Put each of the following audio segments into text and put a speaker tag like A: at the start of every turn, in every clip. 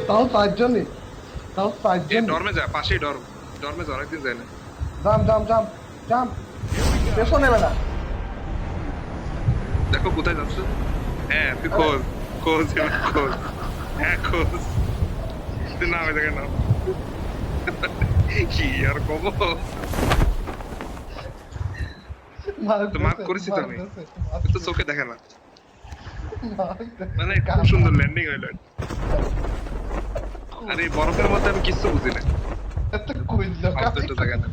A: তাও পাঁচজনই, তাও
B: এ
A: পাঁচজন।
B: ডরমে যা, পাশেই ডরমে যা, অনেকদিন যায় না।
A: জাম জাম জাম জাম, পেছনে বেলা।
B: দেখো কোথায় যাচ্ছে। হ্যাঁ তুই
A: আরে
B: খোঁজ, খোঁজ এবার খোঁজ। হ্যাঁ খোঁজ, তুই নামে দেখে নাম কি আর কব। তো মার্ক
A: মারতেছে
B: করেছি তো আমি,
A: মারতেছে
B: তুই তো
A: মারতেছে
B: চোখে দেখে না।
A: মারতেছে
B: মানে খুব
A: কাকা।
B: সুন্দর ল্যান্ডিং হইলো। আর এই বরফের মধ্যে আমি কিচ্ছু বুঝি না,
A: এত খুঁজলো
B: ফালতু
A: কাকা,
B: একটা জায়গায় নাম।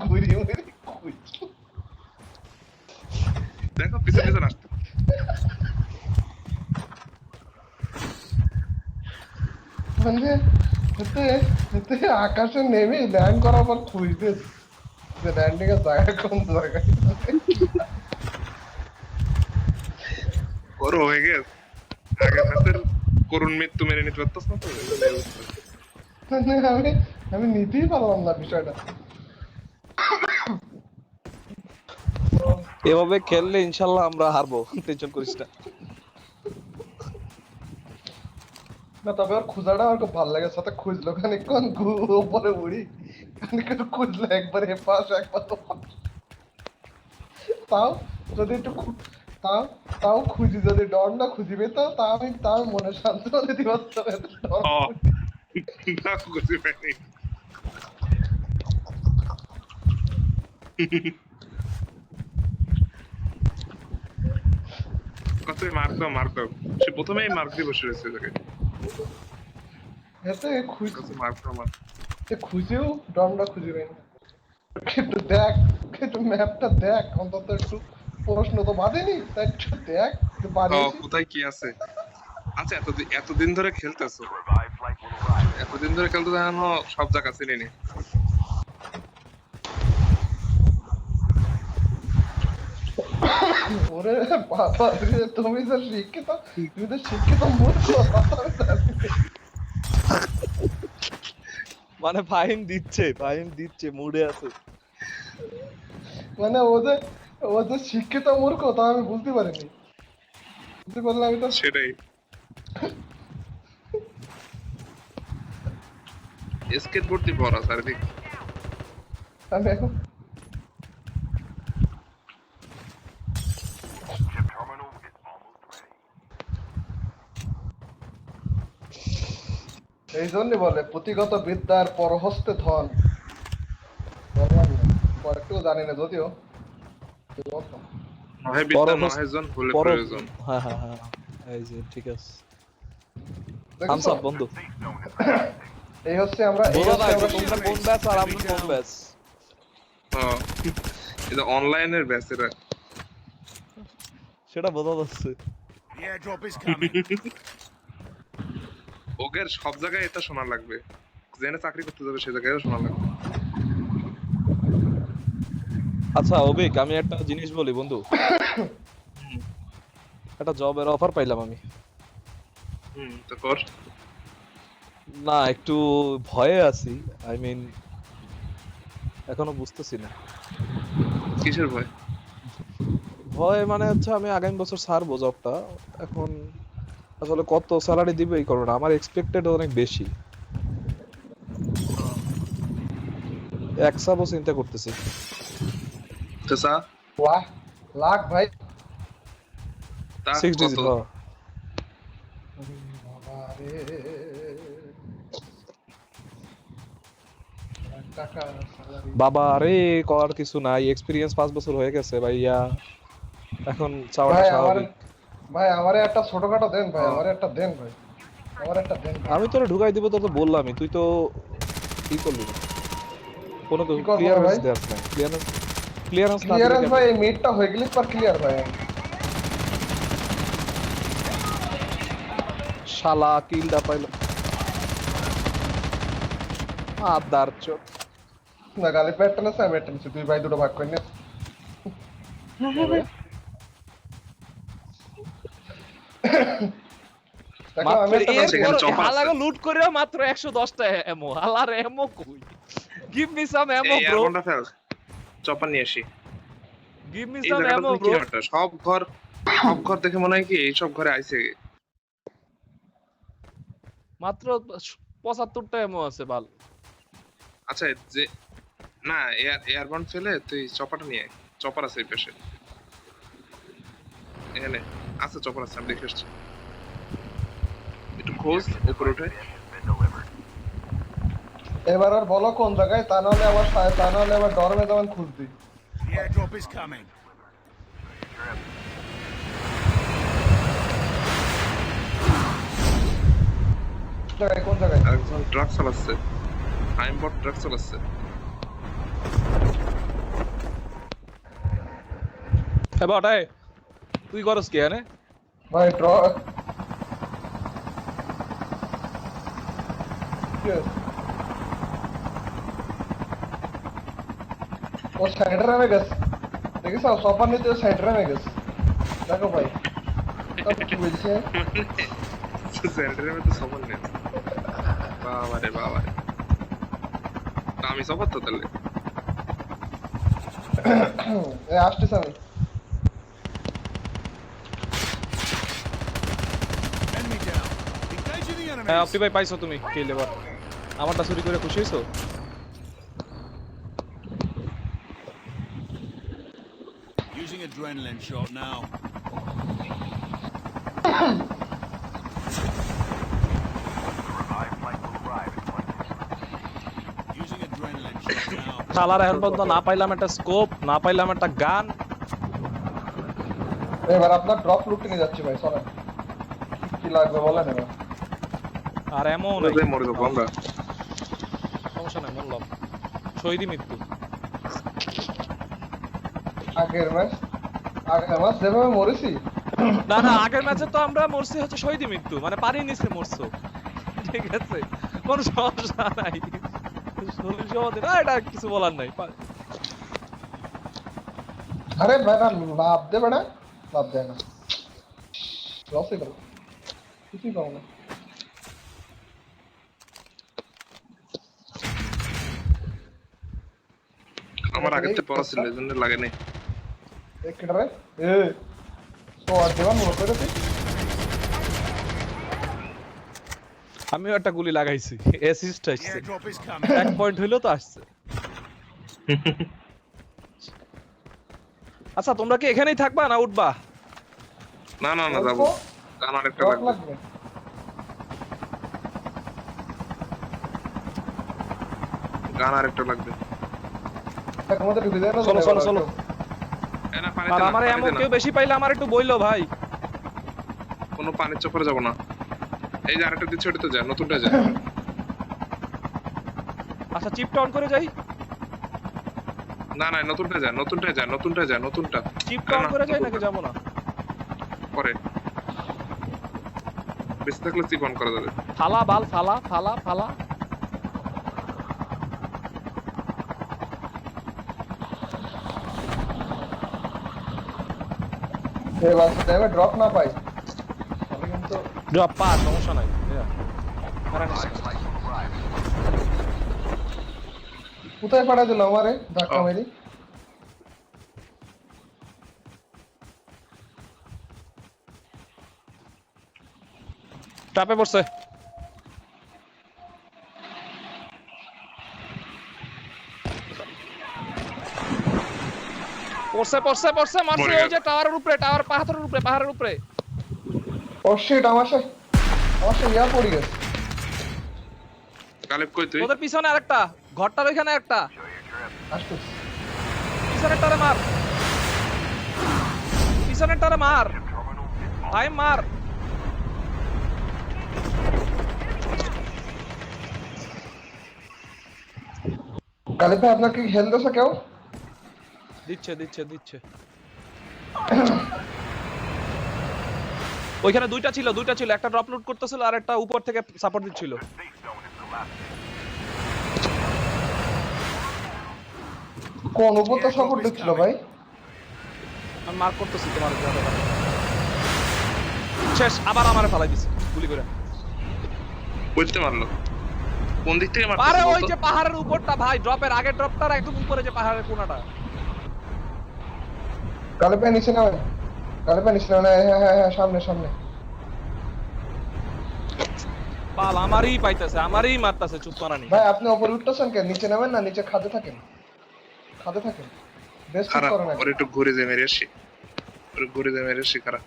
A: ঘুরি ঘুরি খুঁজলো।
B: দেখো পিছন পিছন আসতো।
A: মানে এতে এতে আকাশে নেমে ল্যান্ড করার পর খুঁজতে যে ল্যান্ডিং এর জায়গা কোন জায়গায়।
B: ওর হয়ে গেছে আগের ম্যাচের করুণ মৃত্যু মেনে নিতে পারতাস না, তো এই জন্য এই অবস্থা।
A: মানে আমি নিতেই পারলাম না বিষয়টা।
C: এভাবে খেললে ইনশাল্লাহ আমরা হারবো, টেনশন করিস না।
A: না তবে ওর খোঁজাটা আমার খুব ভালো লাগে, সাথে খুঁজলো খানিকক্ষণ উপরে উড়ি, খানিকক্ষণ খুঁজলো একবার এ পাশ একবার ও পাশ। তাও যদি একটু তাও তাও খুঁজি, যদি ডর না খুঁজিবে তো তাও মনে সান্ত্বনা দিতে পারতো না, এত ডর
B: ও
A: খুঁজি।
B: না বুঝতে পারিনি। কত মার্ক দাও, সে প্রথমেই মার্ক দিয়ে বসে রয়েছে তোকে।
A: এতে
B: কত মার্ক দাও মার্ক।
A: খুঁজেও ডরটা খুঁজিবে না। একটু দেখ, একটু ম্যাপটা দেখ অন্তত, একটু প্রশ্ন তো বাঁধেনি তা একটু দেখ, একটু
B: ও
A: বানিয়েছি।
B: কোথায় কি আছে। আচ্ছা এতদিন ধরে খেলতেছো, এতদিন ধরে খেলতে জানো সব জায়গা চিনি নি।
A: ওরে বাবা রে, তুমি তো শিক্ষিত মূর্খ, কথা আমি জানি না।
C: মানে ফাইন দিচ্ছে, মুডে আছে।
A: মানে ও যে শিক্ষিত মূর্খ তা আমি বুঝতে পারিনি, বুঝতে পারলে আমি তো।
B: সেটাই, স্কেটবোর্ড দিয়ে ভরা চারিদিক।
A: আমি এখন এই জন্যই বলে পুঁথিগত বিদ্যার পরহস্তে ধন। বললাম না, একটু জানি না যদিও।
B: নহে বিদ্যা
C: পরহস
B: নহে জন, হলে
C: পর
B: প্রয়োজন।
C: হ্যাঁ হ্যাঁ হ্যাঁ, এই যে ঠিক আছে। থামস
A: দেখেছো,
C: আপ বন্ধু।
A: এই হচ্ছে আমরা
C: বোঝা যায় যে তোমরা কোন ব্যাচ আর আমরা কোন ব্যাচ।
B: হ্যাঁ, এটা অনলাইনের ব্যাচ এরা।
C: সেটা বোঝা যাচ্ছে।
D: The airdrop is coming.
B: ওকে সব জায়গায় এটা শোনা লাগবে, জেনে চাকরি করতে যাবে সে জায়গায় শোনা লাগবে।
C: আচ্ছা অবিক, আমি একটা জিনিস বলি বন্ধু, একটা জবের অফার পাইলাম আমি।
B: তো কর।
C: না একটু ভয়ে আছি, আই মিন এখনো বুঝতেছি না।
B: কিসের ভয়?
C: ভয় মানে হচ্ছে আমি আগামী বছর ছাড়বো জবটা। এখন আসলে কত স্যালারি দিবে এই করোনা, আমার এক্সপেক্টেড অনেক বেশি। এক সাবও চিন্তা করতেছি।
B: তো চা,
A: লাখ লাখ ভাই।
B: তা
C: 6
B: কত?
C: ডিজিট, হ্যাঁ।
A: বাবা রে, লাখ টাকা salary।
C: বাবা রে, করার কিছু নাই, এক্সপিরিয়েন্স 5 বছর হয়ে গেছে ভাইয়া, এখন চাওয়াটা
A: ভাই আমার,
C: স্বাভাবিক।
A: ভাই আমারে একটা ছোটখাটো দেন ভাই,
B: হ্যাঁ।
A: আমারে একটা দেন ভাই, আমার একটা দেন ভাই।
C: আমি তোরে ঢুকাই দিব, তোর তো বললামই, তুই তো কি করলি না, কোনো
A: কি করবো রে
C: ক্লিয়ারেন্স
A: ভাই?
C: দেওয়ার নাই, ক্লিয়ারেন্স না দিলে
A: ক্লিয়ারেন্স ভাই,
C: কেমনে?
A: এই মিটটা হয়ে গেলে পর ক্লিয়ার ভাই।
C: শালা কিলটা পাইলাম, আদার চোদ।
A: না গালি পেট টানেছে, আমি একটা নিচ্ছি, তুই ভাই দুটো ভাগ করে নে। দেখো আমি
C: মাত্র
A: একটা কাজ
B: সেখানে
A: করছি।
B: চপা আছে।
C: হালাগো লুট করে মাত্র 110 টা এমো, হালার এমো কই? গিভ মি সাম এমো
B: এই
C: ব্রো,
B: এয়ারফোনটা ফেল, চপার নিয়ে আসি।
C: গিভ মি
B: এই
C: সাম
B: জায়গাটা
C: এমো
B: তুমি কি
C: ব্রো।
B: ব্যাপারটা, সব ঘর সব ঘর দেখে মনে হয় কি এইসব ঘরে আইছে।
C: মাত্র 75টা এমও আছে বাল।
B: আচ্ছা যে না এয়ারবার্ন ফেলে তুই চপারটা নিয়ে আয়। চপার আছে এই পাশে, এখানে আছে চপার আছে, আমি দেখে এসছি। একটু খোঁজ উপরে উঠে।
A: এবার আর বলো কোন জায়গায়, তা নাহলে আবার ডরমে যেমন খুঁজবি।
D: The airdrop is coming.
A: কোন জায়গায়?
B: আরেকজন ট্রাক চালাচ্ছে, আইমবট ট্রাক চালাচ্ছে।
C: এ বটাই তুই করস কি এনে?
A: ভাই ট্রাক ও সাইডে নেমে গেছে, দেখিস সপার নিতে সাইডে নেমে গেছে। দেখো ভাই কি বলছে,
B: সেন্টারের মধ্যে সবার নেই। বাবা রে বাবা রে, আমি সবার তো তাহলে
A: আসতেছে আমি।
D: Enemy down. Engaging the enemies.
C: হ্যাঁ আপনি ভাই পাইছো তুমি কি লেবার? আমারটা চুরি করে খুশি হইছো?
D: Using adrenaline shot now. Using adrenaline shot now.
C: শালার এখন পর্যন্ত না পাইলাম একটা স্কোপ, না পাইলাম একটা গান।
A: এবার আপনার ড্রপ লুটে নিয়ে যাচ্ছি ভাই, চলেন কি লাগবে বলেন এবার।
C: আর এমন নাই,
B: মরে যাবো আমরা।
C: সমস্যা নাই, বললাম শহীদই মৃত্যু।
A: আগের ম্যাচ যেভাবে মরেছি,
C: না না আগের ম্যাচে তো আমরা মরছি হচ্ছে শহীদই মৃত্যু, মানে পানির নিচে মরছো, ঠিক আছে, কোনো সমস্যা নাই। এটা কিছু বলার নাই।
A: আরে বেটা লাভ দে, বেটা লাভ দেয় না, লসই করো, কিছুই পাবো না।
B: আমার আগের থেকে পড়া ছিল, এই জন্য লাগে নাই।
A: কেটারে এ তো আর দেওয়ান মনে করে তুই।
C: আমিও একটা গুলি লাগাইছি, অ্যাসিস্ট
D: The
C: আসছে,
D: airdrop is coming.
C: এক পয়েন্ট হইলো তো আসছে। আচ্ছা তোমরা কি এখানেই থাকবা না উঠবা?
B: না না না যাবো, গান আরেকটা
A: ড্রপ
B: লাগবে,
A: লাগবে,
B: গান আরেকটা লাগবে।
A: এক মধ্যে ঢুকে যায় না।
C: চলো চলো চলো।
B: এ না, পানিতে
C: আর
B: না,
C: আমার এমন
B: পানিতে না।
C: কেউ বেশি পাইলে আমার একটু বইলো ভাই।
B: কোনো পানির চপরে যাবো না। এই যে আরেকটা দিচ্ছে, ওটা তো যা, নতুনটা যা।
C: আচ্ছা চিপটা অন করে যাই,
B: না না, নতুনটা যা, নতুনটা যা, নতুনটা যা, নতুনটা।
C: চিপটা অন করে যাই নাকি যাবো না?
B: পরে বেশি থাকলে চিপ অন করা যাবে।
C: ফালা বাল ফালা ফালা ফালা।
A: এবার টাইমে ড্রপ না পাই তাহলে কিন্তু
C: ড্রপ পা, সমস্যা নাই।
A: কোথায় পাঠা দিল আমারে ধাক্কা মেরি।
C: টাপে পড়ছে। পড়ছে পড়ছে পড়ছে, মারছে ওই যে টাওয়ারের উপরে, টাওয়ার পাহাড়ের উপরে, পাহাড়ের উপরে।
A: ও শিট, আমার সে ইয়া পড়ে গেছে।
B: কালেব কই তুই?
C: ওদের পিছনে আরেকটা, ঘরটার ওইখানে একটা,
A: আসতেছে
C: পিছনেরটারে মার, পিছনেরটারে মার, ভাই মার।
A: কালিপ ভাই আপনাকে কি হেল্প দিছে কেউ?
C: দিচ্ছে দিচ্ছে দিচ্ছে। ওইখানে দুইটা ছিল, একটা ড্রপ লুট করতেছিল আর একটা উপর থেকে সাপোর্ট দিচ্ছিল।
A: কোন উপর তো সাপোর্ট দিচ্ছিল ভাই?
C: আমি মার্ক করতেছি তোমার জায়গাটা। শেষ, আবার আমারে ফালাই দিছে গুলি করে।
B: বুঝতে পারলো কোন দিক থেকে
C: আরে
B: মারতেছে
C: ওই যে পাহাড়ের উপরটা ভাই, ড্রপের আগে ড্রপটার একদম উপরে যে পাহাড়ের কোণাটা।
A: কালিপ ভাই নিচে নামেন। গাড়ি পানিস না, না, হ্যাঁ হ্যাঁ হ্যাঁ, সামনে সামনে।
C: পাল আমারই পাইতেছে, আমারই মারতেছে চুপ মারানি।
A: ভাই আপনি উপরে উঠতেছেন কেন? নিচে নামেন না, নিচে খাদে থাকেন, খাদে থাকেন। বেশ ঠিক
B: খারাপ
A: করেন
B: ওর একটু ঘুরে যায় মেরে আসি, ওর ঘুরে যায় মেরে আসি খারাপ।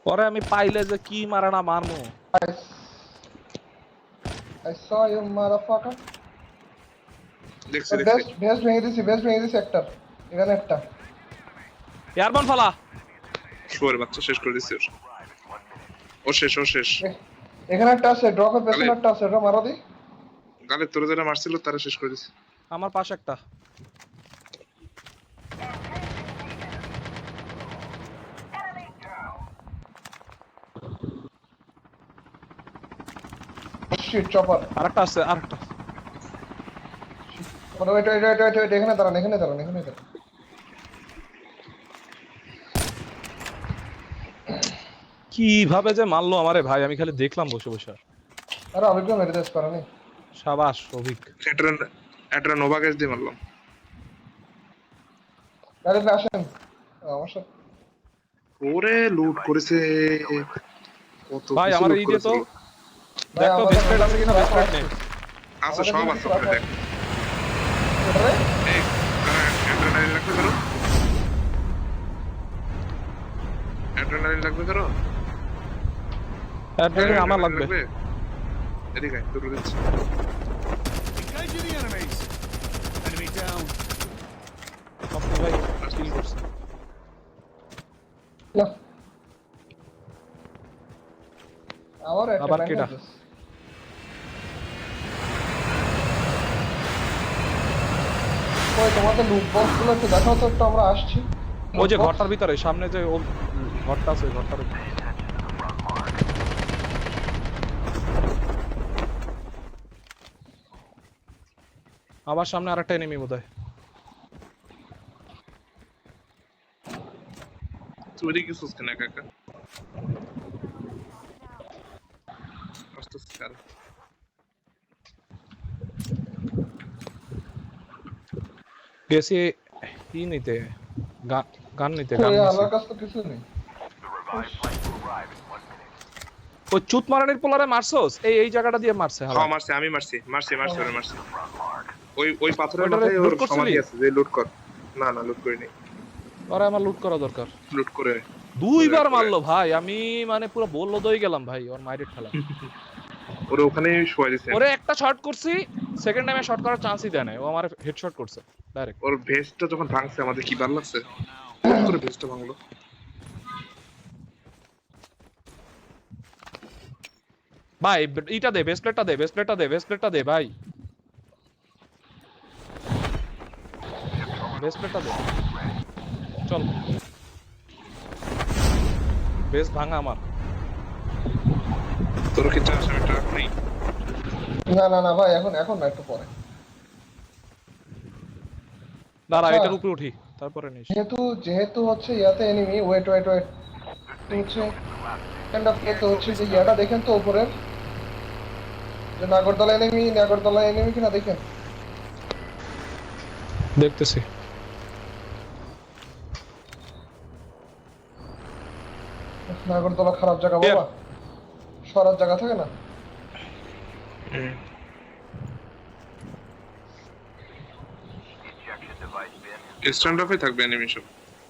C: পরে আমি পাইলে যে কি মারানা মারমু।
A: I saw you motherfucker.
B: দেখছি
A: বেস্ট বেস্ট ভেঙে দিছি একটা, এখানে একটা।
C: এয়ারবন ফালা।
B: শুয়ার বাচ্চা শেষ করে দিচ্ছি ওর। ও শেষ, ও শেষ।
A: এখানে একটা আছে, ড্রপের পেছনে একটা আছে, এটা মারা দি।
B: গালে তোরা যারা মারছিল তারা শেষ করে দিচ্ছে।
C: আমার পাশে একটা।
A: Sheet, chopper.
C: আরেকটা আছে, আরেকটা।
A: ওয়েট ওয়েট ওয়েট ওয়েট, এখানে দাঁড়ান, এখানে দাঁড়ান, এখানে দাঁড়ান।
C: কিভাবে যে মারলো আমারে ভাই, আমি খালি দেখলাম বসে বসে।
A: আরে অভিজ্ঞ মেরে দেশ পারানি।
C: সাবাস অভিক।
B: একটা নোভা গ্যাস দিয়ে মারলাম।
A: গাড়িতে আসেন আমার সাথে।
B: ওরে লুট করেছে কত
C: ভাই
B: কিছু
C: আমার
B: loot
C: এই দিয়ে তো
B: করেছিল।
A: ভাই,
C: দেখো
A: আমাদের
C: বেস্টপ্লেট আছে কিনা, বেস্টপ্লেট নেই।
B: আছে সব আছে ওখানে দেখ।
A: এটারে?
B: এই অ্যাড্রেনালিন লাগবে ধরো, অ্যাড্রেনালিন লাগবে ধরো।
C: অ্যাড্রেনালিন আমার লাগবে।
B: এদিকে আয়, দুটো দিচ্ছি।
D: Engaging the enemies. Enemy down.
C: আপনি ভাই কিল করছেন।
A: না। একটা
C: আবার
A: ব্যান্ড
C: কেডা?
A: আছে। ওই তোমাদের লুট বক্স গুলো একটু দেখাও তো একটু, আমরা আসছি।
C: ওই যে ঘরটার ভিতরে, সামনে যে ও ঘরটা আছে, ওই ঘরটার ভিতরে। আবার সামনে আরেকটা এনিমি বোধহয়।
B: চুরি কিছু কেন একা একা আসতেছে কার
C: গেছি ই নিতে, গান নিতে, গান
A: ওই
C: নিতে।
A: আমার কাছে তো কিছু নেই।
C: ওই চুত মারানির পোলারে মারছস? এই জায়গাটা দিয়ে মারছে হালা।
B: হ্যাঁ মারছি, আমি মারছি ওরে মারছি। ওই পাথরের
C: ওটারে
B: মাথায় ওর
C: loot করছিলি?
B: সমাধি আছে, যে লুট কর। না না লুট করিনি,
C: ওরে আমার লুট করা দরকার।
B: লুট করে
C: দুইবার মারলো ভাই, আমি মানে পুরো বললো দই গেলাম ভাই ওর মাইরেট খেলা।
B: ওরে ওখানেই শোয়া দিছে।
C: ওরে একটা শট করছি, সেকেন্ড টাইমে শট করার চান্সই দেয় না, ও আমার হেডশট করছে ডাইরেক্ট।
B: ওর ভেস্টটা যখন ভাঙছে আমাদের কি ভালো লাগছে, করে ভেস্টটা ভাঙলো।
C: ভাই ইটা দে, বেসপ্লেটটা দে, বেসপ্লেটটা দে ভাই, বেসপ্লেটটা দে। চল, বেস ভাঙা আমার।
B: তোর কি চাস আমি ট্রাক নেই?
A: না না না ভাই, এখন না, একটু পরে।
C: দাঁড়া
A: আচ্ছা।
C: এটার উপরে উঠি, তারপরে নিস।
A: যেহেতু হচ্ছে ইয়াতে এনিমি, ওয়েট ওয়েট ওয়েট, হচ্ছে কাইন্ড অফ এ তো হচ্ছে যে ইয়াটা দেখেন তো উপরের, যে নাগরদোলা এনিমি কিনা দেখেন।
C: দেখতেছি।
A: নাগরদোলা খারাপ জায়গা বাবা, সরার জায়গা থাকে না।
B: স্ট্যান্ড অফে থাকবে অ্যানিমেশন।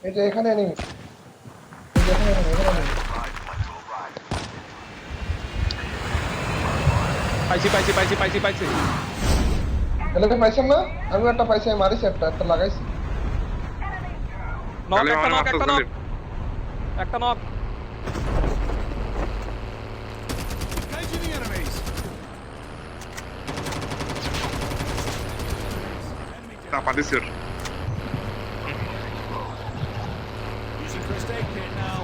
A: এই যে এখানে এনিমি,
C: পাইছি।
A: এলাকা পাইছেন না? আমি একটা পাইছি, আমি মারিছি একটা লাগাইছি।
C: নক,
B: গালে
C: একটা
B: মারা
C: নক,
B: মারতো
C: একটা
B: গালে।
C: নক, একটা নক।
D: Engaging the enemies.
B: চাপা দিছি ওর।
D: Using first aid kit now.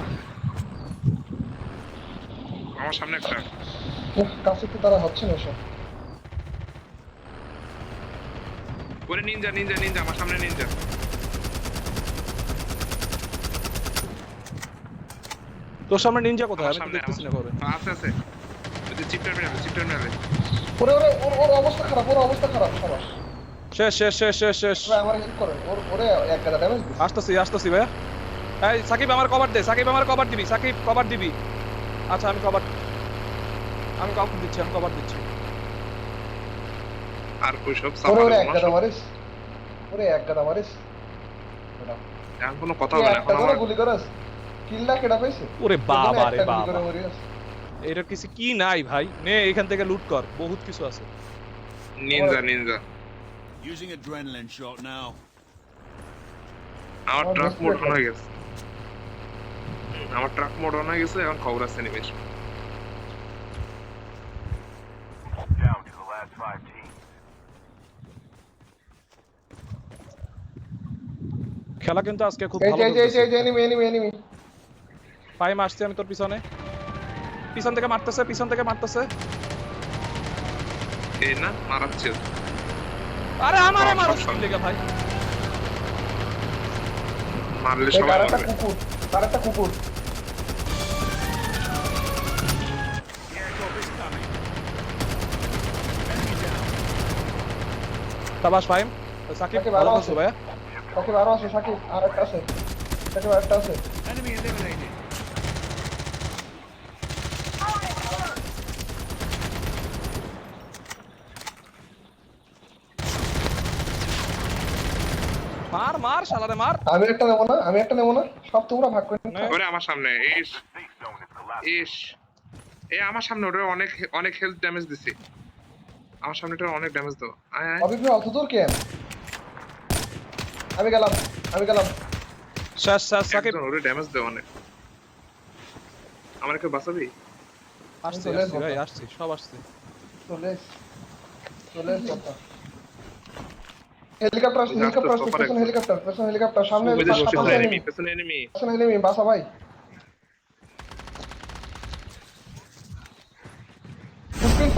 B: আমার সামনে একটা।
A: কাছে তো তারা হচ্ছে না সব।
B: ওরে নিনজা আমার সামনে নিনজা।
C: তোর সামনে নিনজা কোথায়?
B: আমার
C: আমি তো
B: সামনে
C: দেখতেছি না করে।
B: আছে ওই যে চিপ টার্মিনালে।
A: ওর অবস্থা খারাপ, সাবাস।
C: শেষ শেষ শেষ শেষ শেষ
A: ভাই আমার হেল্প করেন, ওরে এক গাদা ড্যামেজ দিছে।
C: আসতেছি আসতেছি ভাইয়া। এই সাকিব আমার কভার দে, সাকিব আমার কভার দিবি, সাকিব কভার দিবি। আচ্ছা আমি কভার দিচ্ছি, আমি কভার দিচ্ছি।
B: আর কই সব
A: ওরে
B: সাফা
A: এক গাদা মারিস, ওরে এক গাদা মারিস।
B: এখন কোনো কথা
A: তুই
B: হবে না,
A: একটা
B: এখন
A: করে
B: আমার
A: গুলি করস, কিলটা কেডা পাইছে?
C: ওরে বাবা রে
A: একটা গুলি
C: বাবা,
A: করে মরিস।
C: এটার কিছু কি নাই ভাই, নে এখান থেকে লুট কর, বহুত কিছু আছে।
B: Ninja
D: Using adrenaline shot now.
B: আমার
A: আমার
B: ট্রাক
A: display
B: মোড অন
A: টা।
B: হয়ে গেছে, আমার ট্রাক মোড অন হয়ে গেছে, এখন খবর আছে নিবেশ।
E: Down to the last 5 teams.
C: খেলা কিন্তু আজকে খুব
A: এই
C: ভালো
A: যে এই যে এই যে
C: চলতেছে।
A: এনিমি।
C: ফাইম আসছে, আমি তোর পিছনে, পিছন থেকে মারতেছে।
B: এই না মারাচ্ছে,
C: আরে আমারে মারো
B: সব, সব।
C: লেগে ভাই।
B: মারলে
A: এই
B: সবাই
A: কারাটা
B: মারবে।
A: কুকুর, কারাটা কুকুর।
D: The airdrop is coming. Enemy down.
C: সাবাস ফাইম। সাকিব
A: সাকিব,
C: ভালো
A: আরো
C: আছো
A: আছে।
C: ভাইয়া?
A: সাকিব আরো আছে, সাকিব আর একটা আছে, সাকিব আর একটা আছে।
D: Enemy eliminated.
C: মার শালারে মার।
A: আমি একটা নেবো না, সব তোমরা ভাগ করে নিচ্ছ।
C: নে।
B: ওরে আমার সামনে ইস
E: Safe zone is collapsing.
B: ইস, এই আমার সামনে ওটা অনেক অনেক হেলথ ড্যামেজ দিছে, আমার সামনে ওটা অনেক ড্যামেজ দাও। আয় আয়
A: অভিজ্ঞ অত দূর কেন? আমি গেলাম।
C: শেষ সাকিব।
B: একজন ওরে ড্যামেজ দাও অনেক, আমার কেউ বাঁচাবি?
C: আসছি
A: চলে
C: ভাই,
A: এসো।
C: আসছি, সব আসছে।
A: চলে কথা। হেলিকপ্টার আসছে, পেছন হেলিকপ্টার সামনে
B: ওই যে
A: সামনে
B: পেছনে
A: enemy,
B: এনিমি, পেছনে এনিমি।
A: পেছনে enemy, বাসা ভাই। ফুটপ্রিন্ট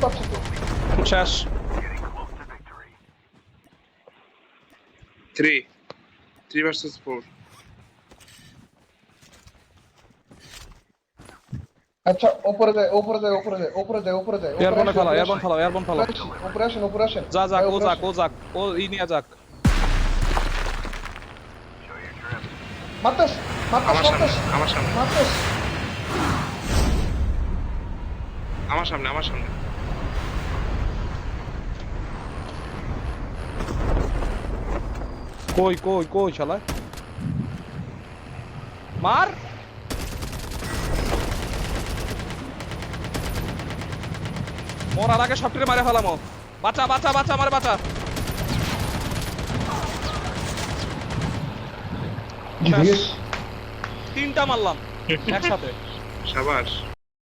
A: পাচ্ছ তো।
C: শেষ।
E: Getting close to victory.
B: 3 versus 4।
A: আচ্ছা উপরে যায়।
C: এয়ারবনে ফেলো।
A: উপরে আসেন।
C: যাক
A: ভাই,
C: ও
A: উপরে
C: যাক,
A: আসেন।
C: ও ই নিয়ে যাক।
E: Show your trip.
B: আমার সামনে আমার সামনে
C: কই শালা মার। মরার আগে সবটিরে মারে ফেলামো। বাঁচা মারে বাঁচা।
A: জিনিস।
C: 3টা মারলাম একসাথে।
B: সাবাস।